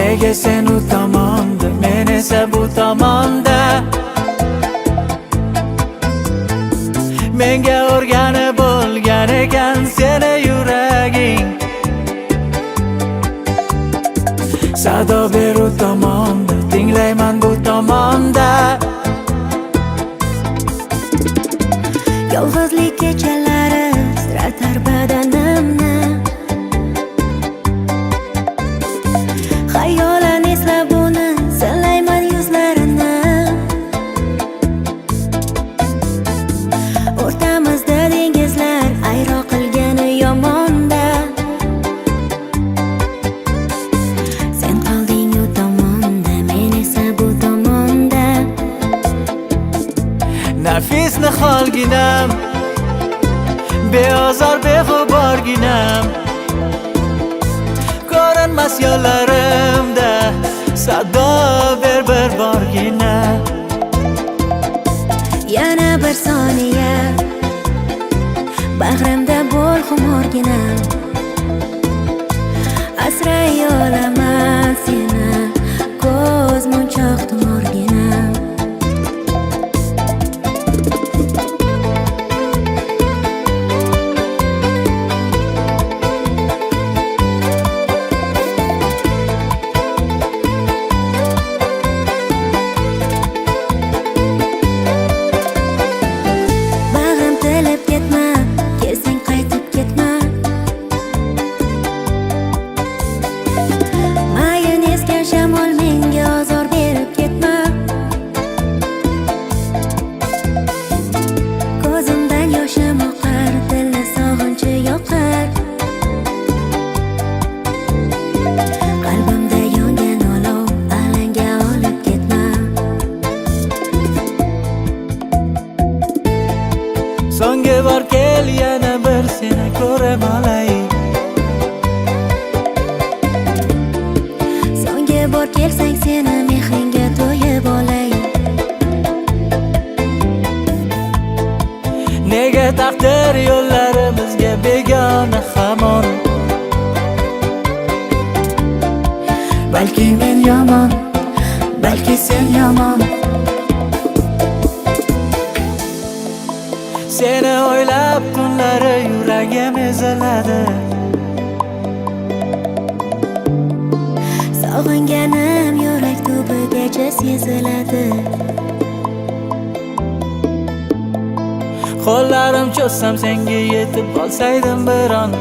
Nega sen u tomonda, men esa bu tomonda. Menga o'rganib bo'lgan ekan seni yuraging. Sado ber u tomonda, tinglayman bu tomonda. Yolg'izlik kechalari siratar badanimni. Xayolan eslab uni sillayman yuzlarini. O'rtamizda dengizlar ayro qilgani yomonda. Sen qolding u tomonda, men esa bu tomonda. Nafis niholginam, beozor beg'uborginam, ko'rinmas yo'llarimda sado ber bir borgina. Yana bir soniya bag'rimda bo'l xumorginam. Asray olaman seni, ko'z munchoq tumorginam. So'nggi bor kel yana bir seni ko'rib olay. So'nggi bor kelsang seni mehringga to'yib olay. Nega taqdir yo'llarimizga begona hamon? Balki men yomon, balki sen yomon. Seni o'ylab tunlari yuragim eziladi. Sog'inganim yurak tubigacha seziladi. Qo'llarim cho'zsam senga yetib olsaydim bir on.